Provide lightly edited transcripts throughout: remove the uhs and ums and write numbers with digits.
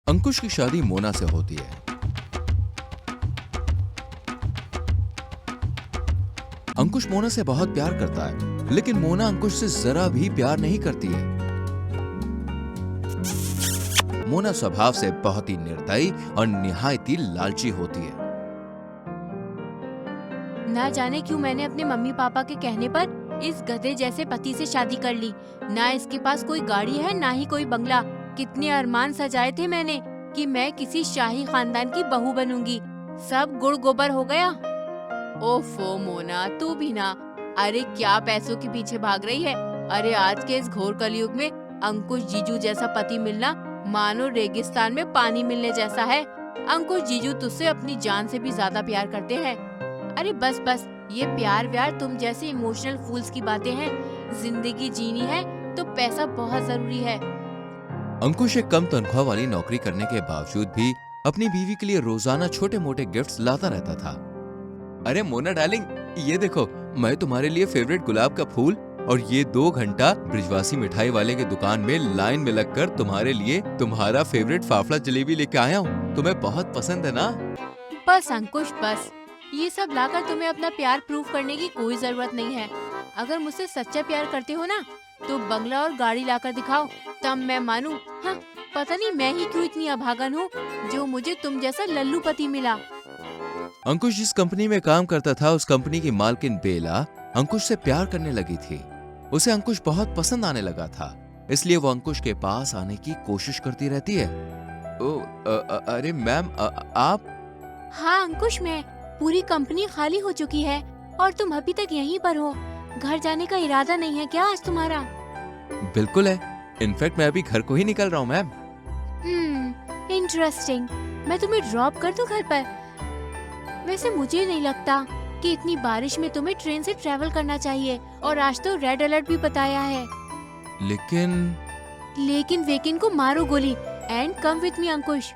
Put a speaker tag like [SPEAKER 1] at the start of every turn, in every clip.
[SPEAKER 1] अंकुश की शादी मोना से होती है। अंकुश मोना से बहुत प्यार करता है, लेकिन मोना अंकुश से जरा भी प्यार नहीं करती है। मोना स्वभाव से बहुत ही निर्दयी और निहायत ही लालची होती है।
[SPEAKER 2] ना जाने क्यों मैंने अपने मम्मी पापा के कहने पर इस गधे जैसे पति से शादी कर ली। ना इसके पास कोई गाड़ी है, ना ही कोई बंगला। कितने अरमान सजाए थे मैंने कि मैं किसी शाही खानदान की बहू बनूंगी। सब गुड़ गोबर हो गया। ओफो मोना, तू भी ना। अरे क्या पैसों के पीछे भाग रही है। अरे आज के इस घोर कलयुग में अंकुश जीजू जैसा पति मिलना मानो रेगिस्तान में पानी मिलने जैसा है। अंकुश जीजू तुझसे अपनी जान से भी ज्यादा प्यार करते हैं। अरे बस बस, ये प्यार व्यार तुम जैसे इमोशनल फूल्स की बातें हैं। जिंदगी जीनी है तो पैसा बहुत जरूरी है।
[SPEAKER 1] अंकुश एक कम तनख्वाह वाली नौकरी करने के बावजूद भी अपनी बीवी के लिए रोजाना छोटे मोटे गिफ्ट्स लाता रहता था। अरे मोना डार्लिंग, ये देखो, मैं तुम्हारे लिए फेवरेट गुलाब का फूल और ये 2 घंटा ब्रिजवासी मिठाई वाले के दुकान में लाइन में लगकर तुम्हारे लिए तुम्हारा फेवरेट फाफड़ा जलेबी लेके आया हूँ। तुम्हें बहुत पसंद है ना?
[SPEAKER 2] बस अंकुश बस, ये सब लाकर तुम्हें अपना प्यार प्रूव करने की कोई जरूरत नहीं है। अगर मुझसे सच्चा प्यार करते हो ना तो बंगला और गाड़ी लाकर दिखाओ, तब मैं मानूं। हाँ, पता नहीं मैं ही क्यों इतनी अभागन हूँ जो मुझे तुम जैसा लल्लू पति मिला।
[SPEAKER 1] अंकुश जिस कंपनी में काम करता था, उस कंपनी की मालकिन बेला अंकुश से प्यार करने लगी थी। उसे अंकुश बहुत पसंद आने लगा था, इसलिए वो अंकुश के पास आने की कोशिश करती रहती है। अरे मैम, आप?
[SPEAKER 2] हाँ अंकुश, मैं। पूरी कंपनी खाली हो चुकी है और तुम अभी तक यहीं पर हो। घर जाने का इरादा नहीं है क्या आज तुम्हारा?
[SPEAKER 1] बिल्कुल है। इनफैक्ट मैं अभी घर को ही निकल रहा हूँ मैम।
[SPEAKER 2] इंटरेस्टिंग। मैं तुम्हें ड्रॉप कर दूं घर पर? वैसे मुझे नहीं लगता कि इतनी बारिश में तुम्हें ट्रेन से ट्रैवल करना चाहिए, और आज तो रेड अलर्ट भी बताया है। लेकिन वेकिन को मारो गोली एंड कम विथ मी अंकुश।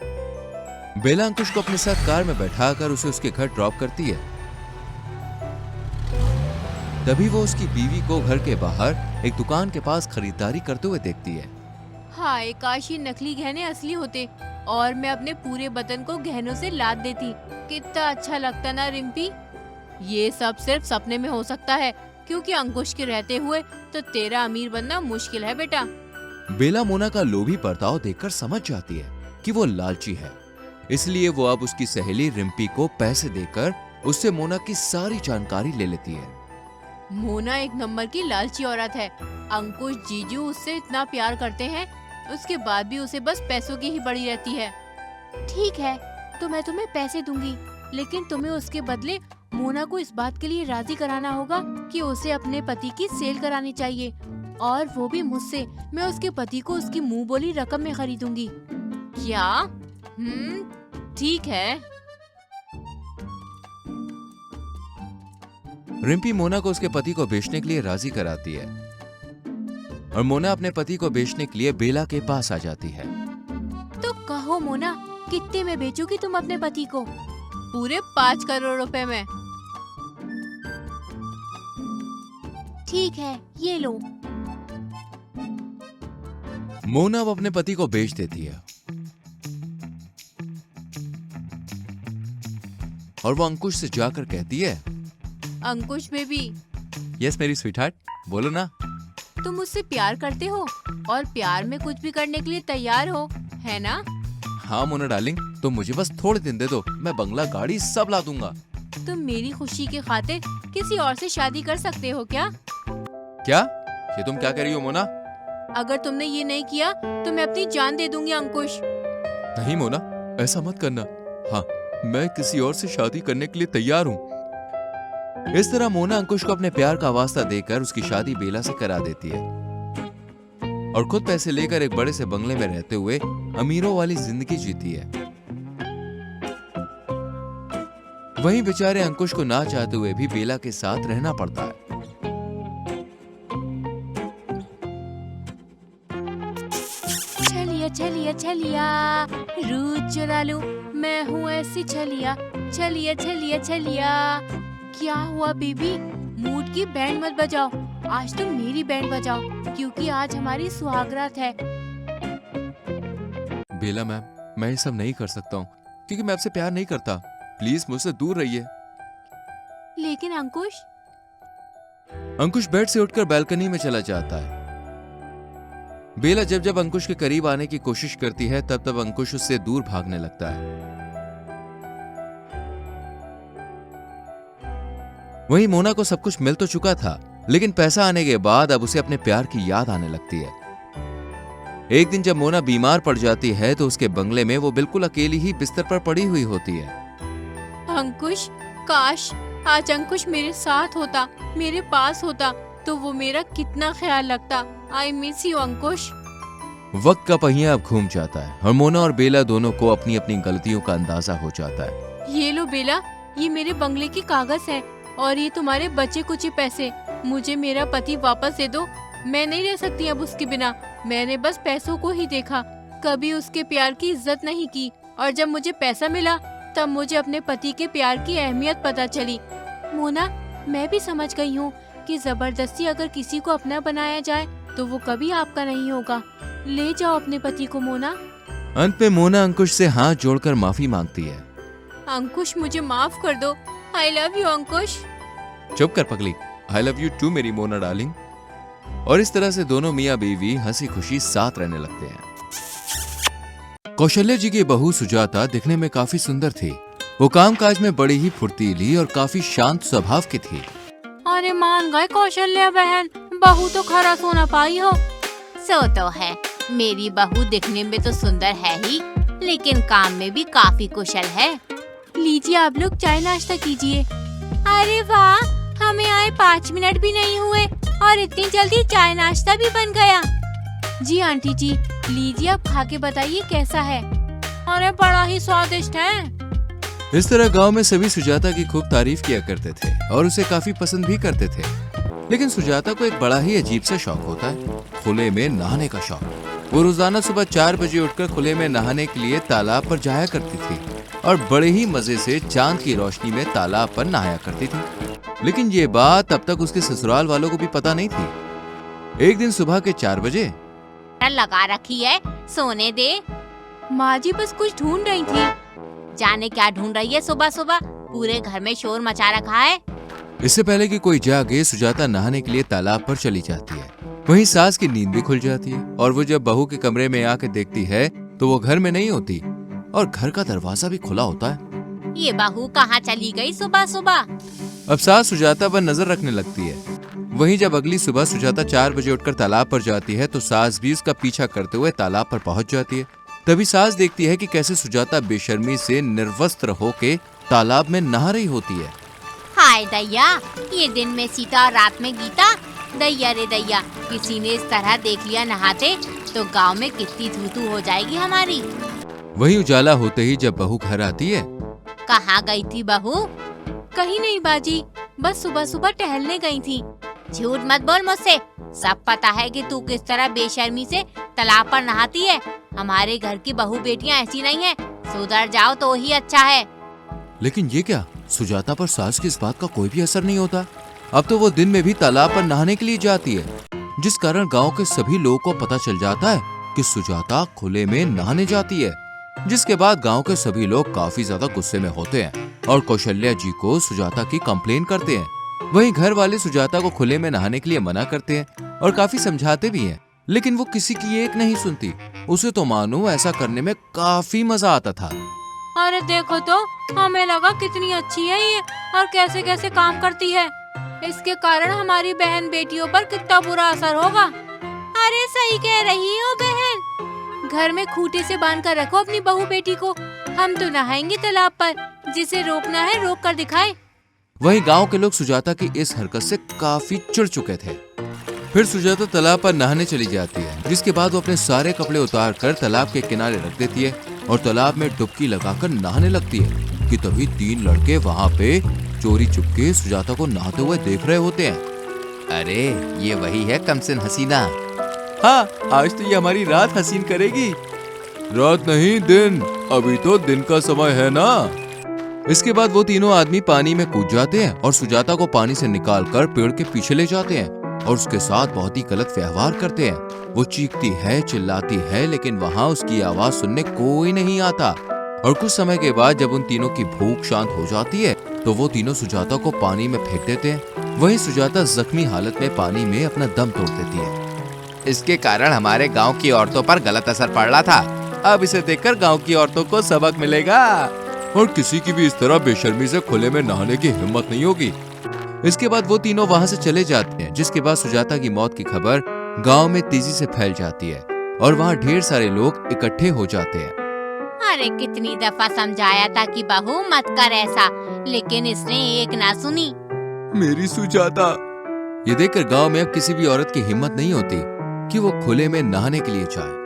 [SPEAKER 1] बेला अंकुश को अपने साथ कार में बैठाकर उसे उसके घर ड्रॉप करती है। तभी वो उसकी बीवी को घर के बाहर एक दुकान के पास खरीदारी करते हुए देखती है।
[SPEAKER 2] हाय काश ये नकली गहने असली होते और मैं अपने पूरे बदन को गहनों से लाद देती। कितना अच्छा लगता ना रिम्पी। ये सब सिर्फ सपने में हो सकता है, क्योंकि अंकुश के रहते हुए तो तेरा अमीर बनना मुश्किल है बेटा।
[SPEAKER 1] बेला मोना का लोभी बर्ताव देखकर समझ जाती है कि वो लालची है, इसलिए वो अब उसकी सहेली रिम्पी को पैसे देकर उससे मोना की सारी जानकारी ले लेती है।
[SPEAKER 2] मोना एक नंबर की लालची औरत है। अंकुश जीजू उससे इतना प्यार करते हैं, उसके बाद भी उसे बस पैसों की ही पड़ी रहती है। ठीक है, तो मैं तुम्हें पैसे दूंगी, लेकिन तुम्हें उसके बदले मोना को इस बात के लिए राजी कराना होगा कि उसे अपने पति की सेल करानी चाहिए, और वो भी मुझसे। मैं उसके पति को उसकी मुंह बोली रकम में खरीदूंगी। क्या? ठीक है।
[SPEAKER 1] रिम्पी मोना को उसके पति को बेचने के लिए राजी कराती है और मोना अपने पति को बेचने के लिए बेला के पास आ जाती है।
[SPEAKER 2] तो कहो मोना, कितने में बेचोगी तुम अपने पति को? पूरे 5 करोड़ रुपए में। ठीक है, ये लो।
[SPEAKER 1] मोना अब अपने पति को बेच देती है और वो अंकुश से जाकर कहती है,
[SPEAKER 2] अंकुश बेबी।
[SPEAKER 1] यस मेरी स्वीटहार्ट, बोलो ना।
[SPEAKER 2] तुम मुझसे प्यार करते हो और प्यार में कुछ भी करने के लिए तैयार हो, है ना?
[SPEAKER 1] हाँ मोना डार्लिंग, तुम मुझे बस थोड़े दिन दे दो, मैं बंगला गाड़ी सब ला दूंगा।
[SPEAKER 2] तुम मेरी खुशी की खातिर किसी और से शादी कर सकते हो क्या?
[SPEAKER 1] क्या? ये तुम क्या कह रही हो मोना?
[SPEAKER 2] अगर तुमने ये नहीं किया तो मैं अपनी जान दे दूंगी अंकुश।
[SPEAKER 1] नहीं मोना, ऐसा मत करना। हाँ, मैं किसी और से शादी करने के लिए तैयार हूँ। इस तरह मोना अंकुश को अपने प्यार का वास्ता देकर उसकी शादी बेला से करा देती है और खुद पैसे लेकर एक बड़े से बंगले में रहते हुए अमीरों वाली जिंदगी जीती है। वहीं बेचारे अंकुश को ना चाहते हुए भी बेला के साथ रहना पड़ता है।
[SPEAKER 2] छलिया छलिया छलिया, रूह चुरा लूं, मैं हूँ ऐसी छलिया। छलिया छलिया छलिया। क्या हुआ बेबी? मूड की बैंड मत बजाओ, आज तुम मेरी बैंड बजाओ, क्योंकि आज हमारी सुहागरात है।
[SPEAKER 1] बेला मैम, मैं ये सब नहीं कर सकता हूँ क्योंकि मैं आपसे प्यार नहीं करता। प्लीज मुझसे दूर रहिए।
[SPEAKER 2] लेकिन अंकुश।
[SPEAKER 1] अंकुश बेड से उठकर बालकनी में चला जाता है। बेला जब जब अंकुश के करीब आने की कोशिश करती है तब तब अंकुश उससे दूर भागने लगता है। वहीं मोना को सब कुछ मिल तो चुका था, लेकिन पैसा आने के बाद अब उसे अपने प्यार की याद आने लगती है। एक दिन जब मोना बीमार पड़ जाती है तो उसके बंगले में वो बिल्कुल अकेली ही बिस्तर पर पड़ी हुई होती है।
[SPEAKER 2] अंकुश, काश आज अंकुश मेरे साथ होता, मेरे पास होता तो वो मेरा कितना ख्याल रखता। आई मिस यू अंकुश।
[SPEAKER 1] वक्त का पहिया अब घूम जाता है और मोना और बेला दोनों को अपनी अपनी गलतियों का अंदाजा हो जाता है।
[SPEAKER 2] ये लो बेला, ये मेरे बंगले के कागज है और ये तुम्हारे बचे कुचे पैसे। मुझे मेरा पति वापस दे दो। मैं नहीं रह सकती अब उसके बिना। मैंने बस पैसों को ही देखा, कभी उसके प्यार की इज्जत नहीं की। और जब मुझे पैसा मिला तब मुझे अपने पति के प्यार की अहमियत पता चली। मोना, मैं भी समझ गई हूँ कि जबरदस्ती अगर किसी को अपना बनाया जाए तो वो कभी आपका नहीं होगा। ले जाओ अपने पति को मोना।
[SPEAKER 1] अंत में मोना अंकुश से हाथ जोड़कर माफी मांगती है।
[SPEAKER 2] अंकुश, मुझे माफ कर दो। आई लव यू अंकुश।
[SPEAKER 1] चुप कर पगली। आई लव यू टू मेरी मोना डार्लिंग। और इस तरह से दोनों मियाँ बीवी हंसी खुशी साथ रहने लगते हैं। कौशल्या जी की बहू सुजाता दिखने में काफी सुंदर थी। वो कामकाज में बड़ी ही फुर्तीली और काफी शांत स्वभाव की थी।
[SPEAKER 2] अरे मान गए कौशल्या बहन, बहू तो खरा सोना पाई हो। सो तो है, मेरी बहू दिखने में तो सुंदर है ही, लेकिन काम में भी काफी कुशल है। लीजिए आप लोग चाय नाश्ता कीजिए। अरे वाह, हमें आए 5 मिनट भी नहीं हुए और इतनी जल्दी चाय नाश्ता भी बन गया। जी आंटी जी, लीजिए आप खा के बताइए कैसा है। अरे बड़ा ही स्वादिष्ट है।
[SPEAKER 1] इस तरह गांव में सभी सुजाता की खूब तारीफ किया करते थे और उसे काफी पसंद भी करते थे। लेकिन सुजाता को एक बड़ा ही अजीब सा शौक होता है, खुले में नहाने का शौक। वो रोजाना सुबह 4 बजे उठकर खुले में नहाने के लिए तालाब पर जाया करती थी और बड़े ही मजे से चांद की रोशनी में तालाब पर नहाया करती थी। लेकिन ये बात तब तक उसके ससुराल वालों को भी पता नहीं थी। एक दिन सुबह के 4 बजे
[SPEAKER 2] लगा रखी है, सोने दे। माँ जी बस कुछ ढूंढ रही थी। जाने क्या ढूंढ रही है सुबह सुबह, पूरे घर में शोर मचा रखा है।
[SPEAKER 1] इससे पहले कि कोई जागे सुजाता नहाने के लिए तालाब पर चली जाती है। वहीं सास की नींद भी खुल जाती है और वो जब बहू के कमरे में आके देखती है तो वो घर में नहीं होती और घर का दरवाजा भी खुला होता है।
[SPEAKER 2] ये बहू कहाँ चली गई सुबह सुबह?
[SPEAKER 1] अब सास सुजाता पर नजर रखने लगती है। वहीं जब अगली सुबह सुजाता 4 बजे उठकर तालाब पर जाती है तो सास भी उसका पीछा करते हुए तालाब पर पहुंच जाती है। तभी सास देखती है कि कैसे सुजाता बेशर्मी से निर्वस्त्र होके तालाब में नहा रही होती है।
[SPEAKER 2] हाय दैया, ये दिन में सीता और रात में गीता। दैया रे दैया, किसी ने इस तरह देख लिया नहाते तो गांव में कितनी थू हो जाएगी हमारी।
[SPEAKER 1] वहीं उजाला होते ही जब बहू घर आती है।
[SPEAKER 2] कहाँ गई थी बहू? कहीं नहीं बाजी, बस सुबह सुबह टहलने गई थी। झूठ मत बोल मुझसे, सब पता है कि तू किस तरह बेशर्मी से तालाब पर नहाती है। हमारे घर की बहू बेटियां ऐसी नहीं है, सुधर जाओ तो ही अच्छा है।
[SPEAKER 1] लेकिन ये क्या, सुजाता पर सास की इस बात का कोई भी असर नहीं होता। अब तो वो दिन में भी तालाब पर नहाने के लिए जाती है, जिस कारण गांव के सभी लोगों को पता चल जाता है कि सुजाता खुले में नहाने जाती है। जिसके बाद गांव के सभी लोग काफी ज्यादा गुस्से में होते हैं और कौशल्या जी को सुजाता की कंप्लेन करते हैं। वहीं घर वाले सुजाता को खुले में नहाने के लिए मना करते हैं और काफी समझाते भी हैं, लेकिन वो किसी की एक नहीं सुनती। उसे तो मानो ऐसा करने में काफी मजा आता था।
[SPEAKER 2] अरे देखो तो, हमें लगा कितनी अच्छी है ये और कैसे कैसे काम करती है। इसके कारण हमारी बहन बेटियों पर कितना बुरा असर होगा। अरे सही कह रही हो बहन, घर में खूंटे से बांध कर रखो अपनी बहू बेटी को। हम तो नहाएंगे तालाब पर, जिसे रोकना है रोक कर दिखाए।
[SPEAKER 1] वहीं गांव के लोग सुजाता की इस हरकत से काफी चिढ़ चुके थे। फिर सुजाता तालाब पर नहाने चली जाती है, जिसके बाद वो अपने सारे कपड़े उतार कर तालाब के किनारे रख देती है और तालाब में डुबकी लगाकर नहाने लगती है कि तभी 3 लड़के वहाँ पे चोरी चुपके सुजाता को नहाते हुए देख रहे होते हैं। अरे ये वही है कमसिन हसीना। हाँ, आज तो ये हमारी रात हसीन करेगी। रात नहीं दिन, अभी तो दिन का समय है ना। इसके बाद वो तीनों आदमी पानी में कूद जाते हैं और सुजाता को पानी से निकालकर पेड़ के पीछे ले जाते हैं और उसके साथ बहुत ही गलत व्यवहार करते हैं। वो चीखती है, चिल्लाती है, लेकिन वहां उसकी आवाज सुनने कोई नहीं आता। और कुछ समय के बाद जब उन तीनों की भूख शांत हो जाती है तो वो तीनों सुजाता को पानी में फेंक देते हैं। वहीं सुजाता जख्मी हालत में पानी में अपना दम तोड़ देती है। इसके कारण हमारे गांव की औरतों पर गलत असर पड़ रहा था। अब इसे देखकर गांव की औरतों को सबक मिलेगा और किसी की भी इस तरह बेशर्मी से खुले में नहाने की हिम्मत नहीं होगी। इसके बाद वो तीनों वहां से चले जाते हैं, जिसके बाद सुजाता की मौत की खबर गांव में तेजी से फैल जाती है और वहां ढेर सारे लोग इकट्ठे हो जाते हैं।
[SPEAKER 2] अरे कितनी दफा समझाया था कि बहू मत कर ऐसा, लेकिन इसने एक ना सुनी।
[SPEAKER 1] मेरी सुजाता। ये देखकर गांव में अब किसी भी औरत की हिम्मत नहीं होती कि वो खुले में नहाने के लिए जाए।